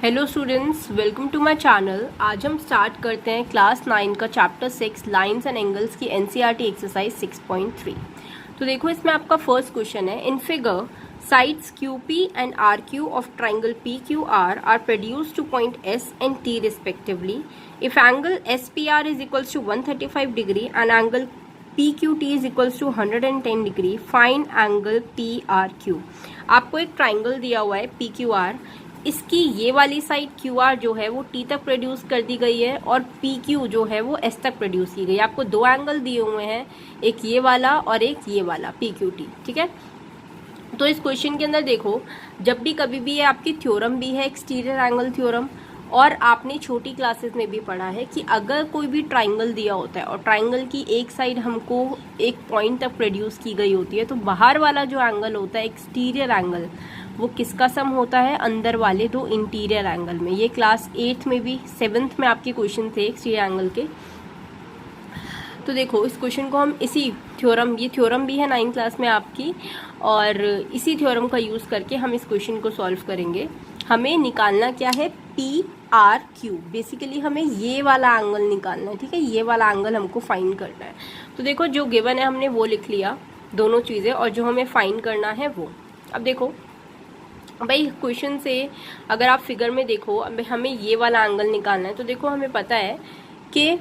Hello students, welcome to my channel. आज हम start करते हैं क्लास 9 का चैप्टर 6 लाइंस एंड एंगल्स की एनसीईआरटी एक्सरसाइज 6.3। तो देखो, इसमें आपका फर्स्ट क्वेश्चन है, in figure sides QP and RQ of triangle PQR are produced to point S and T respectively. If angle SPR is equals to 135 degree and angle PQT is equals to 110 degree, find angle PRQ। आपको एक triangle दिया हुआ है PQR, इसकी ये वाली side QR जो है वो T तक प्रोड्यूस कर दी गई है और PQ जो है वो S तक प्रोड्यूस की गई है। आपको दो एंगल दिए हुए हैं, एक ये वाला और एक ये वाला PQT, ठीक है। तो इस क्वेश्चन के अंदर देखो, जब भी कभी भी ये आपकी थ्योरम भी है, एक्सटीरियर एंगल थ्योरम, और आपने छोटी क्लासेस में भी पढ़ा है कि अगर कोई भी ट्राइंगल दिया होता है और ट्राइंगल की एक साइड हमको एक पॉइंट तक प्रोड्यूस की गई होती है, तो बाहर वाला जो एंगल होता है एक्सटीरियर एंगल, वो किसका सम होता है? अंदर वाले दो इंटीरियर एंगल में। ये क्लास 8 में भी 7th में आपके क्वेश्चन थे एक्सटीरियर एंगल के। तो देखो, इस क्वेश्चन को हम इसी थ्योरम, ये थ्योरम भी है 9th क्लास में आपकी, और इसी थ्योरम का यूज़ करके हम इस क्वेश्चन को सॉल्व करेंगे। हमें निकालना क्या है? PRQ। बेसिकली हमें ये वाला एंगल निकालना है, ठीक है। ये वाला एंगल हमको फाइंड करना है। तो देखो, जो गिवन है हमने वो लिख लिया, दोनों चीज़ें, और जो हमें फाइंड करना है वो। अब देखो भाई, क्वेश्चन से अगर आप फिगर में देखो, अब हमें ये वाला एंगल निकालना है। तो देखो, हमें पता है कि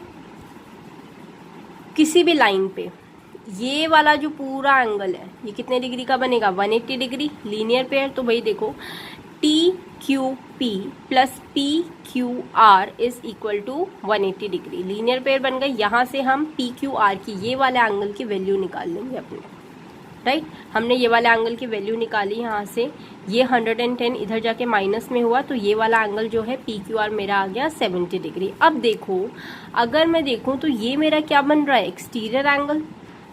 किसी भी लाइन पे ये वाला जो पूरा एंगल है, ये कितने डिग्री का बनेगा? 180 डिग्री, लीनियर पेयर। तो भाई देखो, TQP plus PQR is equal to 180 degree, linear pair बन गई। यहाँ से हम PQR की ये वाले एंगल की वैल्यू निकाल लेंगे अपने, राइट। हमने ये वाला एंगल की वैल्यू निकाली यहाँ से, ये 110 इधर जाके माइनस में हुआ, तो ये वाला एंगल जो है PQR मेरा आ गया 70 डिग्री। अब देखो, अगर मैं देखूँ तो ये मेरा क्या बन रहा है? एक्सटीरियर एंगल,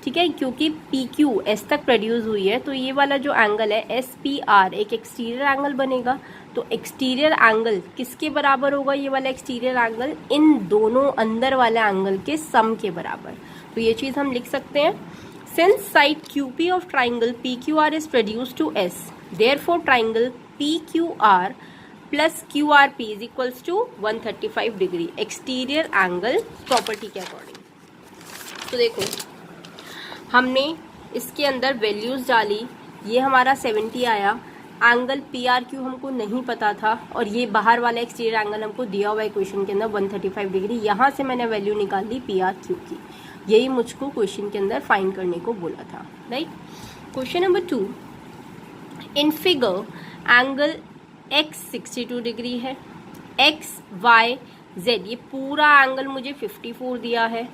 ठीक है, क्योंकि PQ S तक प्रोड्यूस हुई है, तो ये वाला जो एंगल है SPR एक एक्सटीरियर एंगल बनेगा। तो एक्सटीरियर एंगल किसके बराबर होगा? ये वाला एक्सटीरियर एंगल इन दोनों अंदर वाले एंगल के सम के बराबर। तो ये चीज़ हम लिख सकते हैं। Since side QP of triangle PQR is produced to S, therefore triangle PQR plus QRP is equals to 135 degree exterior angle property के अकॉर्डिंग। तो देखो, हमने इसके अंदर वैल्यूज डाली, ये हमारा 70 आया, एंगल PRQ हमको नहीं पता था, और ये बाहर वाला एक्सटीरियर एंगल हमको दिया हुआ है क्वेश्चन के अंदर 135 डिग्री। यहाँ से मैंने वैल्यू निकाल दी PRQ की, यही मुझको क्वेश्चन के अंदर फाइंड करने को बोला था, right. Question number 2, in figure angle X 62 degree है, X Y Z ये पूरा एंगल मुझे 54 दिया है।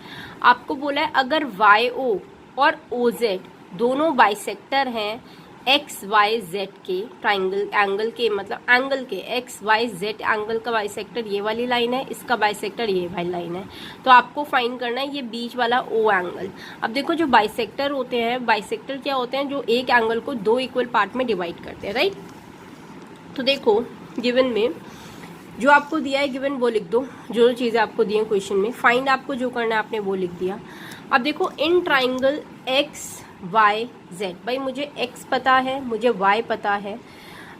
आपको बोला है अगर YO और OZ दोनों बाइसेक्टर हैं XYZ के ट्राइंगल एंगल के, मतलब एंगल के XYZ एंगल का बाइसेक्टर ये वाली लाइन है, इसका बाइसेक्टर ये वाली लाइन है, तो आपको फाइंड करना है ये बीच वाला O एंगल। अब देखो, जो बाइसेक्टर होते हैं, बाइसेक्टर क्या होते हैं? जो एक एंगल को दो इक्वल पार्ट में डिवाइड करते हैं, राइट। तो देखो, गिवन में जो आपको दिया है, गिवन वो लिख दो, जो चीज़ें आपको दी हैं क्वेश्चन में। फाइंड आपको जो करना है आपने वो लिख दिया। अब देखो, इन ट्राइंगल XYZ, भाई मुझे X पता है, मुझे Y पता है।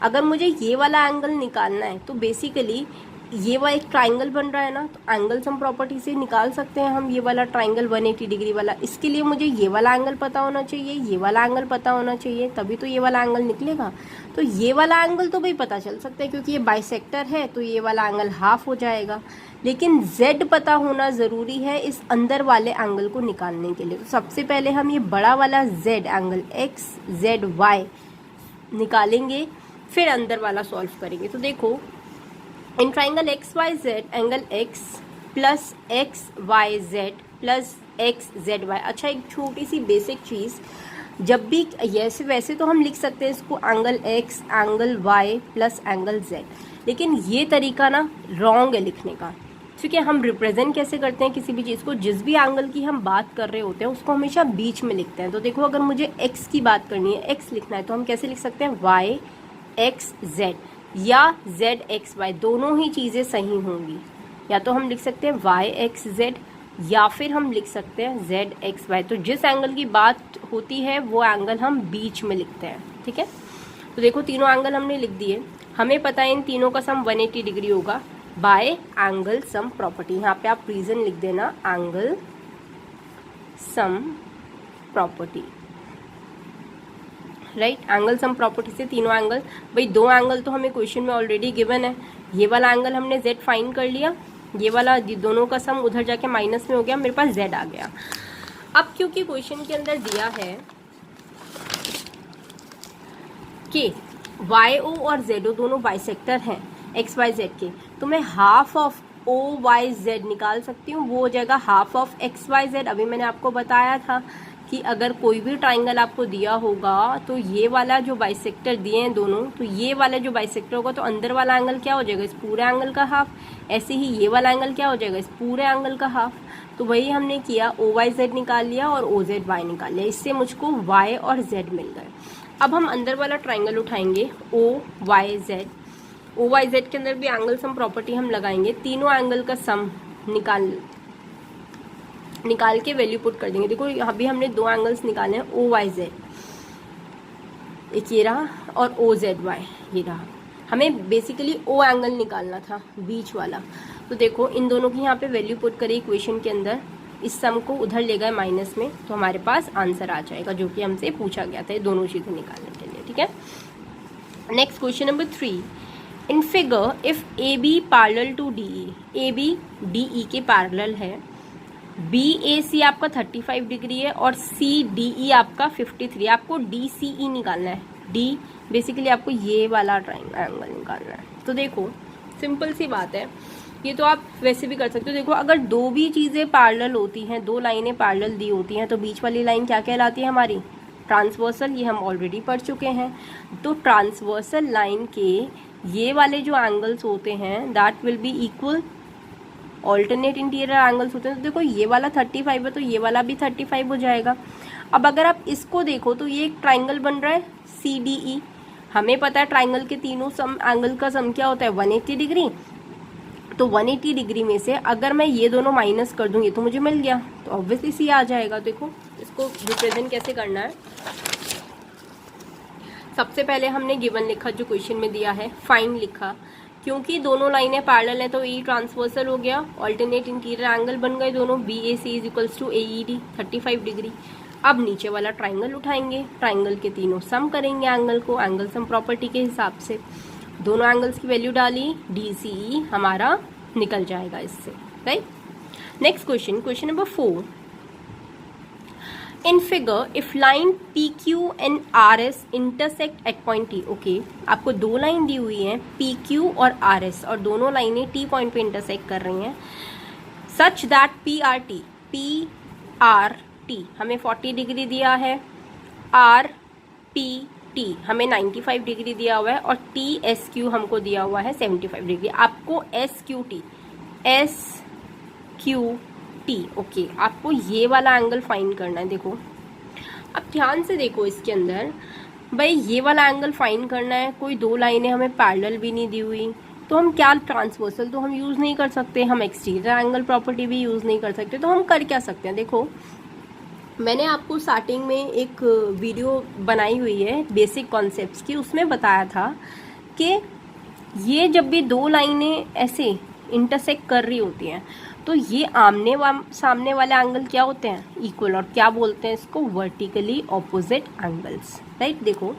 अगर मुझे ये वाला एंगल निकालना है तो बेसिकली ये वाला एक ट्राइंगल बन रहा है ना, तो एंगल सम प्रॉपर्टी से निकाल सकते हैं हम ये वाला ट्राइंगल 180 डिग्री वाला। इसके लिए मुझे ये वाला एंगल पता होना चाहिए, ये वाला एंगल पता होना चाहिए, तभी तो ये वाला एंगल निकलेगा। तो ये वाला एंगल तो भाई पता चल सकता है, क्योंकि ये बाइसेक्टर है, तो ये वाला एंगल हाफ हो जाएगा। लेकिन Z पता होना ज़रूरी है इस अंदर वाले एंगल को निकालने के लिए। तो सबसे पहले हम ये बड़ा वाला Z एंगल XZY निकालेंगे, फिर अंदर वाला सॉल्व करेंगे। तो देखो, in triangle XYZ angle X plus XYZ plus XZY। अच्छा, एक छोटी सी बेसिक चीज़, जब भी ऐसे वैसे तो हम लिख सकते हैं इसको angle X angle Y plus angle Z, लेकिन ये तरीका ना रॉन्ग है लिखने का। क्योंकि हम रिप्रेजेंट कैसे करते हैं किसी भी चीज़ को, जिस भी एंगल की हम बात कर रहे होते हैं उसको हमेशा बीच में लिखते हैं। तो देखो, अगर मुझे X की बात करनी है, X लिखना है, तो हम कैसे लिख सकते हैं? YXZ या ZXY, दोनों ही चीज़ें सही होंगी। या तो हम लिख सकते हैं YXZ या फिर हम लिख सकते हैं ZXY। तो जिस एंगल की बात होती है वो एंगल हम बीच में लिखते हैं, ठीक है। तो देखो, तीनों एंगल हमने लिख दिए। हमें पता है इन तीनों का सम 180 डिग्री होगा बाय एंगल सम प्रॉपर्टी। यहाँ पे आप रीजन लिख देना, angle sum property, right. Angle sum property से तीनों एंगल, भाई दो एंगल तो हमें क्वेश्चन में ऑलरेडी गिवन है। ये वाला एंगल हमने z फाइंड कर लिया, ये वाला दोनों का सम उधर जाके माइनस में हो गया, मेरे पास z आ गया। अब क्योंकि क्वेश्चन के अंदर दिया है कि YO और ZO दोनों बाइसेक्टर हैं XYZ के, तो मैं हाफ ऑफ OYZ निकाल सकती हूँ, वो हो जाएगा हाफ ऑफ XYZ। अभी मैंने आपको बताया था कि अगर कोई भी ट्राइंगल आपको दिया होगा तो ये वाला जो बाइसेक्टर दिए हैं दोनों, तो ये वाला जो बाइसेक्टर होगा तो अंदर वाला एंगल क्या हो जाएगा, इस पूरे एंगल का हाफ। ऐसे ही ये वाला एंगल क्या हो जाएगा, इस पूरे एंगल का हाफ। तो वही हमने किया, OYZ निकाल लिया और OZY निकाल लिया, इससे मुझको Y और Z मिल गए। अब हम अंदर वाला ट्राइंगल उठाएंगे OYZ। OYZ के अंदर भी एंगल सम प्रॉपर्टी हम लगाएंगे, तीनों एंगल का सम निकाल के वैल्यू पुट कर देंगे। देखो अभी हमने दो एंगल्स निकाले हैं, OYZ एक ये रहा और OZY ये रहा। हमें बेसिकली O एंगल निकालना था, बीच वाला। तो देखो इन दोनों की यहाँ पे वैल्यू पुट करें इक्वेशन के अंदर, इस सम को उधर ले गए माइनस में, तो हमारे पास आंसर आ जाएगा जो कि हमसे पूछा गया था, ये दोनों चीज़ें निकालने के लिए, ठीक है। Next question number 3, in figure if AB parallel to DE, AB DE के पैरेलल है, BAC आपका 35 डिग्री है और CDE आपका 53, आपको DCE निकालना है। D बेसिकली आपको ये वाला एंगल निकालना है। तो देखो सिंपल सी बात है, ये तो आप वैसे भी कर सकते हो। देखो अगर दो भी चीज़ें पैरेलल होती हैं, दो लाइनें पैरेलल दी होती हैं, तो बीच वाली लाइन क्या कहलाती है हमारी, ट्रांसवर्सल। ये हम ऑलरेडी पढ़ चुके हैं। तो ट्रांसवर्सल लाइन के ये वाले जो एंगल्स होते हैं that will be equal, alternate interior angles होते हैं। तो देखो ये वाला 35 है तो ये वाला भी 35 हो जाएगा। अब अगर आप इसको देखो तो ये एक ट्राइंगल बन रहा है CDE। हमें पता है ट्राइंगल के तीनों सम एंगल का सम क्या होता है, 180 डिग्री। तो 180 डिग्री में से अगर मैं ये दोनों माइनस कर दूंगी तो मुझे मिल गया, तो ऑब्वियसली C आ जाएगा। देखो इसको रिप्रेजेंट कैसे करना है, सबसे पहले हमने गिवन लिखा जो क्वेश्चन में दिया है, फाइंड लिखा, क्योंकि दोनों लाइनें पैरेलल हैं तो E ट्रांसवर्सल हो गया, ऑल्टरनेट इंटीरियर एंगल बन गए दोनों, BAC is equals to AED 35 degree. अब नीचे वाला ट्राइंगल उठाएंगे, ट्राइंगल के तीनों सम करेंगे एंगल को, एंगल सम प्रॉपर्टी के हिसाब से दोनों एंगल्स की वैल्यू डाली, DCE हमारा निकल जाएगा इससे, right. Next question, question number 4, in figure if line PQ and RS intersect at point T। Okay, आपको दो लाइन दी हुई है PQ और RS और दोनों लाइनें T पॉइंट पे इंटरसेक्ट कर रही हैं, सच दैट PRT हमें 40 डिग्री दिया है, RPT हमें 95 डिग्री दिया हुआ है और TSQ हमको दिया हुआ है 75 डिग्री। आपको SQT ओके, आपको ये वाला एंगल फाइंड करना है। देखो अब ध्यान से देखो इसके अंदर, भाई ये वाला एंगल फाइंड करना है, कोई दो लाइनें हमें पैरेलल भी नहीं दी हुई, तो हम क्या ट्रांसवर्सल तो हम यूज़ नहीं कर सकते, हम एक्सटीरियर एंगल प्रॉपर्टी भी यूज़ नहीं कर सकते, तो हम कर क्या सकते हैं। देखो मैंने आपको स्टार्टिंग में एक वीडियो बनाई हुई है बेसिक कॉन्सेप्ट्स की, उसमें बताया था कि ये जब भी दो लाइनें ऐसे इंटरसेक्ट कर रही होती हैं तो ये आमने सामने वाले एंगल क्या होते हैं, इक्वल, और क्या बोलते हैं इसको, वर्टिकली ऑपोजिट एंगल्स, राइट। देखो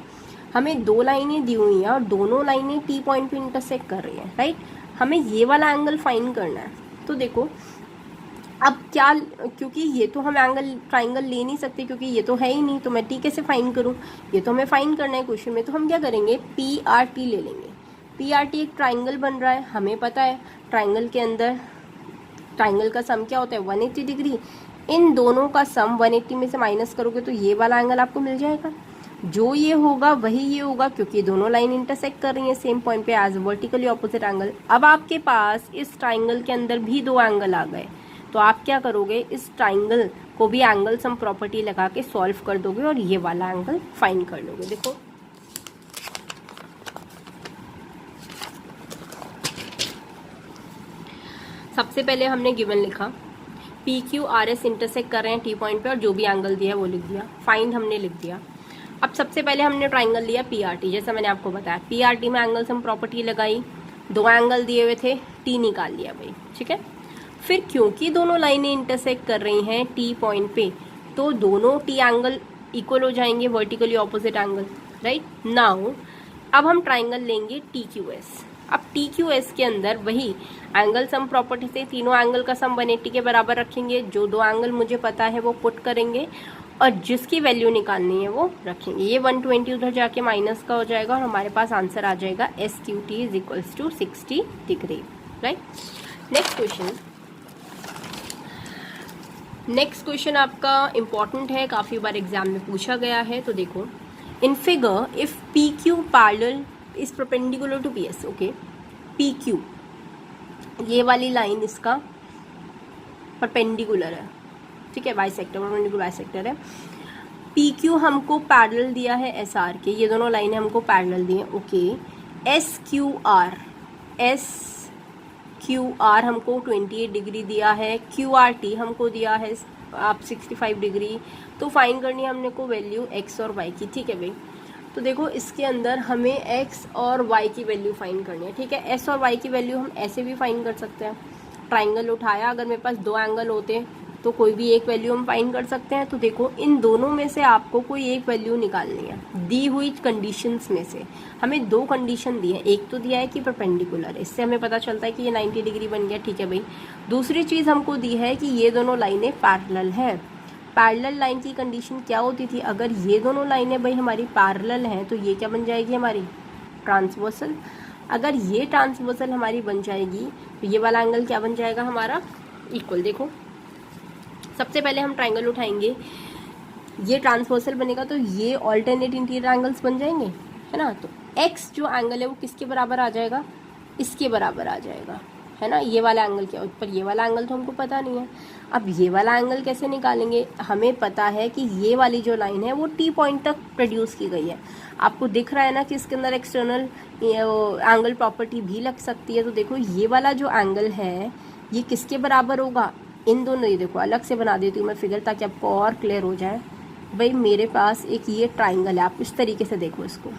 हमें दो लाइनें दी हुई हैं और दोनों लाइनें T पॉइंट पे इंटरसेक्ट कर रही हैं, राइट। हमें ये वाला एंगल फाइंड करना है। तो देखो अब क्या, क्योंकि ये तो हम एंगल ट्राइंगल ले नहीं सकते क्योंकि ये तो है ही नहीं, तो मैं T कैसे फाइंड करूँ, ये तो हमें फाइंड करना है क्वेश्चन में। तो हम क्या करेंगे, PRT ले लेंगे। PRT एक ट्राइंगल बन रहा है, हमें पता है ट्राइंगल के अंदर ट्राइंगल का सम क्या होता है, 180 डिग्री। इन दोनों का सम 180 में से माइनस करोगे तो ये वाला एंगल आपको मिल जाएगा, जो ये होगा वही ये होगा, क्योंकि दोनों लाइन इंटरसेक्ट कर रही हैं सेम पॉइंट पे एज वर्टिकली ऑपोजिट एंगल। अब आपके पास इस ट्राइंगल के अंदर भी दो एंगल आ गए, तो आप क्या करोगे, इस ट्राइंगल को भी एंगल सम प्रॉपर्टी लगा के सॉल्व कर दोगे और ये वाला एंगल फाइंड कर लोगे। देखो सबसे पहले हमने गिवन लिखा, PQRS इंटरसेक्ट कर रहे हैं T पॉइंट पे और जो भी एंगल दिया है वो लिख दिया, फाइंड हमने लिख दिया। अब सबसे पहले हमने ट्राइंगल लिया पीआरटी, जैसा मैंने आपको बताया पीआरटी में एंगल सम प्रॉपर्टी लगाई, दो एंगल दिए हुए थे, टी निकाल लिया भाई, ठीक है। फिर क्योंकि दोनों लाइनें इंटरसेक्ट कर रही हैं टी पॉइंट पे, तो दोनों टी एंगल इक्वल हो जाएंगे, vertically opposite angle, right. Now अब हम ट्राइंगल लेंगे टी क्यू एस। अब टी क्यू एस के अंदर वही एंगल सम प्रॉपर्टी से तीनों एंगल का सम 180 के बराबर रखेंगे, जो दो एंगल मुझे पता है वो पुट करेंगे और जिसकी वैल्यू निकालनी है वो रखेंगे। ये 120 उधर जाके माइनस का हो जाएगा और हमारे पास आंसर आ जाएगा S Q T is equals to 60 degree, right. Next question आपका इंपॉर्टेंट है, काफ़ी बार एग्जाम में पूछा गया है। तो देखो, in figure if P Q parallel is perpendicular to P S, okay, P Q ये वाली लाइन इसका परपेंडिकुलर है, ठीक है, बाइसेक्टर, परपेंडिकुलर बाइसेक्टर है। पी क्यू हमको पैरेलल दिया है एस आर के, ये दोनों लाइनें हमको पैरेलल दी हैं, ओके। एस क्यू आर हमको 28 डिग्री दिया है, क्यू आर टी हमको दिया है आप 65 डिग्री। तो फाइंड करनी है हमने को वैल्यू एक्स और वाई की, ठीक है भाई। तो देखो इसके अंदर हमें एक्स और वाई की वैल्यू फाइंड करनी है, ठीक है। एस और वाई की वैल्यू हम ऐसे भी फाइंड कर सकते हैं, ट्राइंगल उठाया, अगर मेरे पास दो एंगल होते तो कोई भी एक वैल्यू हम फाइंड कर सकते हैं। तो देखो इन दोनों में से आपको कोई एक वैल्यू निकालनी है दी हुई कंडीशंस में से। हमें दो कंडीशन दी है, एक तो दिया है कि परपेंडिकुलर, इससे हमें पता चलता है कि ये 90 डिग्री बन गया, ठीक है भाई। दूसरी चीज़ हमको दी है कि ये दोनों लाइनें पैरेलल हैं। पैरेलल लाइन की कंडीशन क्या होती थी, अगर ये दोनों लाइनें भाई हमारी पैरेलल हैं तो ये क्या बन जाएगी हमारी ट्रांसवर्सल। अगर ये ट्रांसवर्सल हमारी बन जाएगी तो ये वाला एंगल क्या बन जाएगा हमारा इक्वल। देखो सबसे पहले हम ट्राइंगल उठाएंगे, ये ट्रांसवर्सल बनेगा तो ये ऑल्टरनेट इंटीरियर एंगल्स बन जाएंगे, है ना। तो एक्स जो एंगल है वो किसके बराबर आ जाएगा, इसके बराबर आ जाएगा, है ना। ये वाला एंगल क्या, पर ये वाला एंगल तो हमको पता नहीं है। अब ये वाला एंगल कैसे निकालेंगे, हमें पता है कि ये वाली जो लाइन है वो टी पॉइंट तक प्रोड्यूस की गई है। आपको दिख रहा है ना कि इसके अंदर एक्सटर्नल एंगल प्रॉपर्टी भी लग सकती है। तो देखो ये वाला जो एंगल है ये किसके बराबर होगा, इन दोनों, ये देखो अलग से बना देती हूँ मैं फिगर ताकि आपको और क्लियर हो जाए। भाई मेरे पास एक ये ट्राइंगल है, आप इस तरीके से देखो इसको,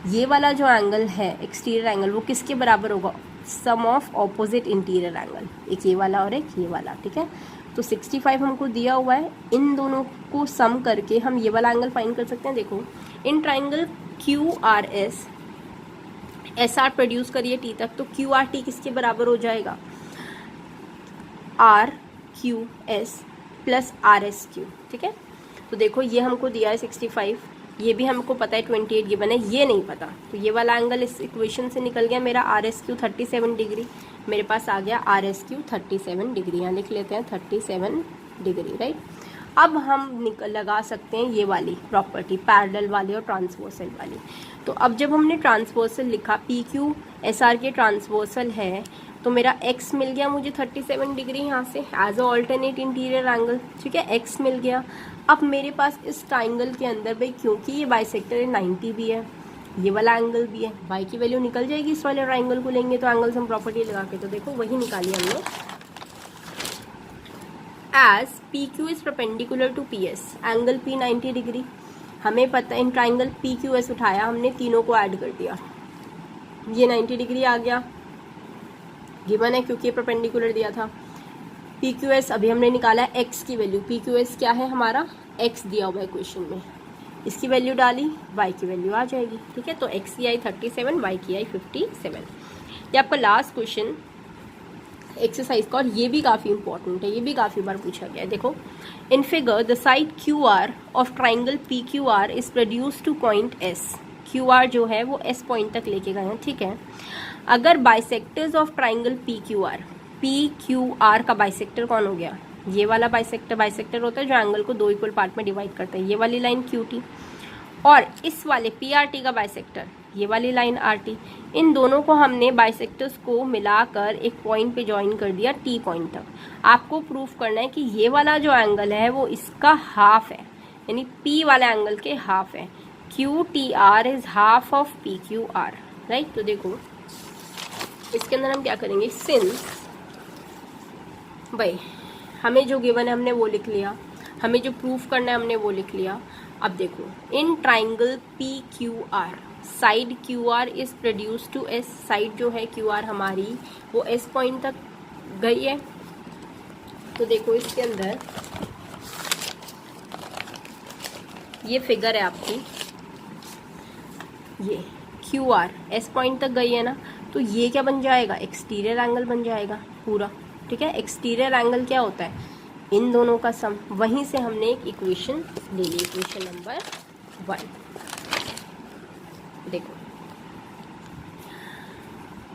ये वाला जो एंगल है एक्सटीरियर एंगल वो किसके बराबर होगा, सम ऑफ ऑपोजिट इंटीरियर एंगल, एक ये वाला और एक ये वाला, ठीक है। तो 65 हमको दिया हुआ है, इन दोनों को सम करके हम ये वाला एंगल फाइंड कर सकते हैं। देखो in triangle Q R S, S R produce करिए टी तक, तो क्यू आर टी किसके बराबर हो जाएगा, R Q S plus R S Q, ठीक है। तो देखो ये हमको दिया है 65, ये भी हमको पता है 28 गिवन है, ये नहीं पता, तो ये वाला एंगल इस इक्वेशन से निकल गया मेरा आर एस क्यू 37 डिग्री, मेरे पास आ गया आर एस क्यू 37 डिग्री, यहाँ लिख लेते हैं 37 डिग्री, राइट। अब हम लगा सकते हैं ये वाली प्रॉपर्टी पैरेलल वाली और ट्रांसवर्सल वाली। तो अब जब हमने ट्रांसवर्सल लिखा, पी क्यू एस आर के ट्रांसवर्सल है, तो मेरा x मिल गया मुझे 37 डिग्री यहाँ से as a alternate interior angle, ठीक है, x मिल गया। अब मेरे पास इस ट्राइंगल के अंदर भाई क्योंकि ये बाइसेक्टर है 90 भी है, ये वाला एंगल भी है, y की वैल्यू निकल जाएगी इस वाले ट्राइंगल को लेंगे तो एंगल सम प्रॉपर्टी लगा के। तो देखो वही निकाली हमने, as P Q is perpendicular to P S, angle p 90 degree, हमें पता है in triangle P Q S उठाया हमने, तीनों को ऐड कर दिया, ये 90 डिग्री आ गया, गिवन है क्योंकि परपेंडिकुलर दिया था। पी क्यू एस अभी हमने निकाला है एक्स की वैल्यू, पी क्यू एस क्या है हमारा एक्स दिया हुआ है क्वेश्चन में, इसकी वैल्यू डाली, वाई की वैल्यू आ जाएगी, ठीक है। तो एक्स की आई 37, वाई की आई 57। ये आपका लास्ट क्वेश्चन एक्सरसाइज का, और ये भी काफ़ी इंपॉर्टेंट है, ये भी काफ़ी बार पूछा गया है। देखो in figure the side Q are of triangle P Q R is produce two point S, Q R जो है वो एस पॉइंट तक लेके गए हैं, ठीक है। अगर bisectors of triangle P Q are का बाइसेक्टर कौन हो गया, ये वाला बाइसेक्टर होता है जो एंगल को दो इक्वल पार्ट में डिवाइड करता है, ये वाली लाइन क्यू टी, और इस वाले पी आर टी का बाइसेक्टर ये वाली लाइन आर टी, इन दोनों को हमने बाइसेक्टर्स को मिलाकर एक पॉइंट पे ज्वाइन कर दिया टी पॉइंट तक। आपको प्रूफ करना है कि ये वाला जो एंगल है वो इसका हाफ है, यानी पी वाला एंगल के हाफ है, Q T are is half of P Q are, right. तो देखो इसके अंदर हम क्या करेंगे, सिंस भाई हमें जो गिवन है हमने वो लिख लिया, हमें जो प्रूफ करना है हमने वो लिख लिया, अब देखो in triangle P Q R side Q R is produce to S, side जो है क्यू आर हमारी वो एस पॉइंट तक गई है। तो देखो इसके अंदर ये फिगर है आपकी, ये क्यू आर एस पॉइंट तक गई है ना, तो ये क्या बन जाएगा, एक्सटीरियर एंगल बन जाएगा पूरा। ठीक है, एक्सटीरियर एंगल क्या होता है, इन दोनों का सम। वहीं से हमने एक इक्वेशन ले ली, इक्वेशन नंबर 1। देखो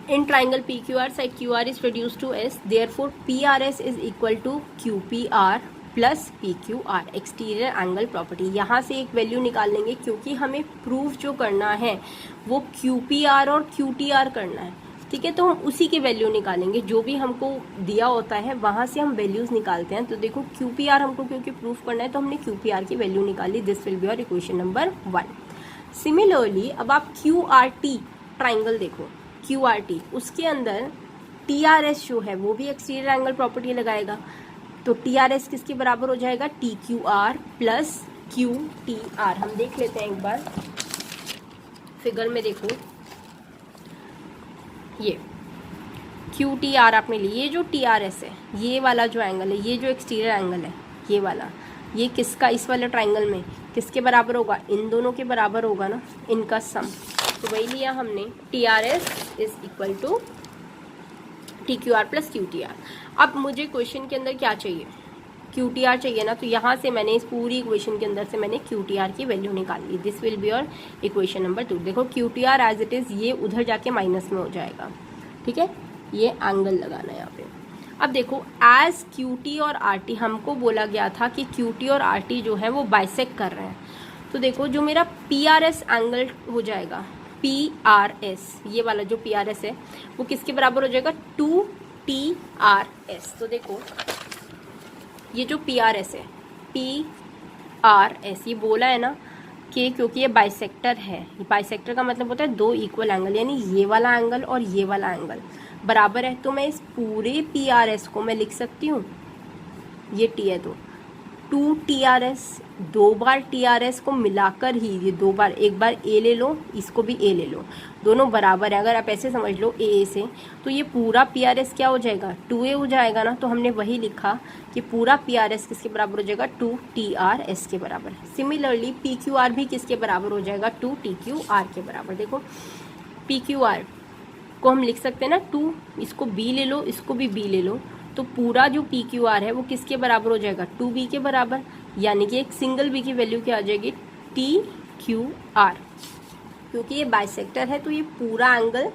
in triangle P Q R side Q R is produce to S, therefore P R S is equal to Q P R plus P Q R, exterior angle property. यहाँ से एक value निकाल लेंगे क्योंकि हमें proof जो करना है वो क्यू पी आर और क्यू टी आर करना है। ठीक है, तो हम उसी की वैल्यू निकालेंगे, जो भी हमको दिया होता है वहां से हम वैल्यूज निकालते हैं। तो देखो क्यू पी आर हमको क्योंकि प्रूफ करना है तो हमने क्यू पी आर की वैल्यू निकाली। This will be your equation number 1। Similarly अब आप क्यू आर टी ट्राइंगल देखो, क्यू आर टी उसके अंदर टी आर एस जो है वो भी एक्सटीरियर एंगल प्रॉपर्टी लगाएगा। तो टी आर एस किसके बराबर हो जाएगा, T Q R plus Q T are. हम देख लेते हैं एक बार फिगर में, देखो ये क्यू टी आर आपने ली, ये जो टी आर एस है ये वाला जो एंगल है, ये जो एक्सटीरियर एंगल है ये वाला, ये किसका, इस वाले ट्राइंगल में किसके बराबर होगा, इन दोनों के बराबर होगा ना, इनका सम। तो वही लिया हमने, T R S is equal to T Q R plus Q T R. अब मुझे क्वेश्चन के अंदर क्या चाहिए, क्यू टी आर चाहिए ना, तो यहाँ से मैंने इस पूरी इक्वेशन के अंदर से मैंने क्यू टी आर की वैल्यू निकाल ली। This will be your equation number 2। देखो Q T R as it is ये उधर जाके माइनस में हो जाएगा। ठीक है, ये एंगल लगाना है यहाँ पे। अब देखो एज क्यू टी और आर टी हमको बोला गया था कि क्यू टी और आर टी जो है वो बाइसेक्ट कर रहे हैं। तो देखो जो मेरा पी आर एस एंगल हो जाएगा, पी आर एस ये वाला जो पी आर एस है वो किसके बराबर हो जाएगा, 2 TRS। तो देखो ये जो PRS है, PRS ये बोला है ना कि क्योंकि ये बाइसेक्टर है, बाइसेक्टर का मतलब होता है दो इक्वल एंगल, यानी ये वाला एंगल और ये वाला एंगल बराबर है। तो मैं इस पूरे PRS को मैं लिख सकती हूँ, ये T है तो 2 TRS, 2 बार TRS को मिलाकर ही ये 2 बार, एक बार A ले लो, इसको भी A ले लो, दोनों बराबर है। अगर आप ऐसे समझ लो A से, तो ये पूरा PRS क्या हो जाएगा, 2A हो जाएगा ना। तो हमने वही लिखा कि पूरा PRS किसके बराबर हो जाएगा, 2 TRS के बराबर। सिमिलरली PQR भी किसके बराबर हो जाएगा, 2 TQR के बराबर। देखो PQR को हम लिख सकते हैं ना 2, इसको B ले लो, इसको भी B ले लो, तो पूरा जो PQR है वो किसके बराबर हो जाएगा, 2B के बराबर। यानी कि एक सिंगल B की वैल्यू क्या आ जाएगी, TQR। क्योंकि ये बाइसेक्टर है तो ये पूरा एंगल,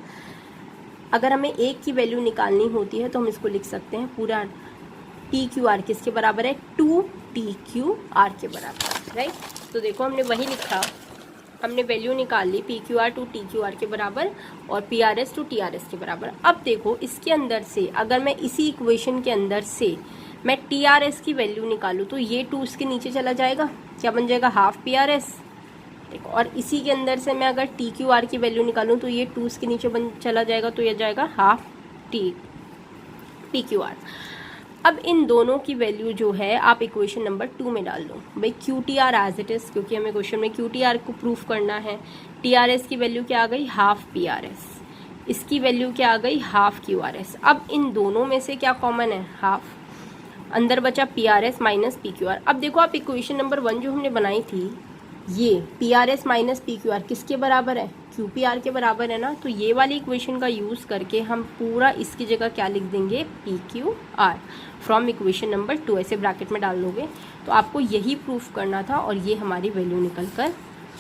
अगर हमें एक की वैल्यू निकालनी होती है तो हम इसको लिख सकते हैं पूरा TQR किसके बराबर है, 2 TQR के बराबर, राइट। तो देखो हमने वही लिखा, हमने वैल्यू निकाल ली, PQR 2 TQR के बराबर और PRS 2 TRS के बराबर। अब देखो इसके अंदर से अगर मैं इसी इक्वेशन के अंदर से मैं TRS की वैल्यू निकालूँ तो ये 2 इसके नीचे चला जाएगा, क्या बन जाएगा, हाफ PRS। देखो और इसी के अंदर से मैं अगर TQR की वैल्यू निकालूँ तो ये 2 इसके नीचे चला जाएगा, तो ये जाएगा हाफ PQR। अब इन दोनों की वैल्यू जो है आप इक्वेशन नंबर 2 में डाल दो। भाई QTR एज इट इज, क्योंकि हमें क्वेश्चन में QTR को प्रूफ करना है। TRS की वैल्यू क्या आ गई, हाफ PRS, इसकी वैल्यू क्या आ गई, हाफ QRS। अब इन दोनों में से क्या कॉमन है, हाफ, अंदर बचा PRS माइनस PQR। अब देखो आप इक्वेशन नंबर 1 जो हमने बनाई थी, ये PRS माइनस PQR किसके बराबर है, QPR के बराबर है ना। तो ये वाली इक्वेशन का यूज़ करके हम पूरा इसकी जगह क्या लिख देंगे, PQR फ्रॉम इक्वेशन नंबर 2, ऐसे ब्रैकेट में डाल दोगे। तो आपको यही प्रूफ करना था और ये हमारी वैल्यू निकल कर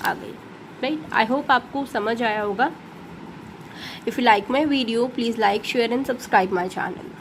आ गई, राइट। आई होप आपको समझ आया होगा। If you like my video please like, share and subscribe my channel.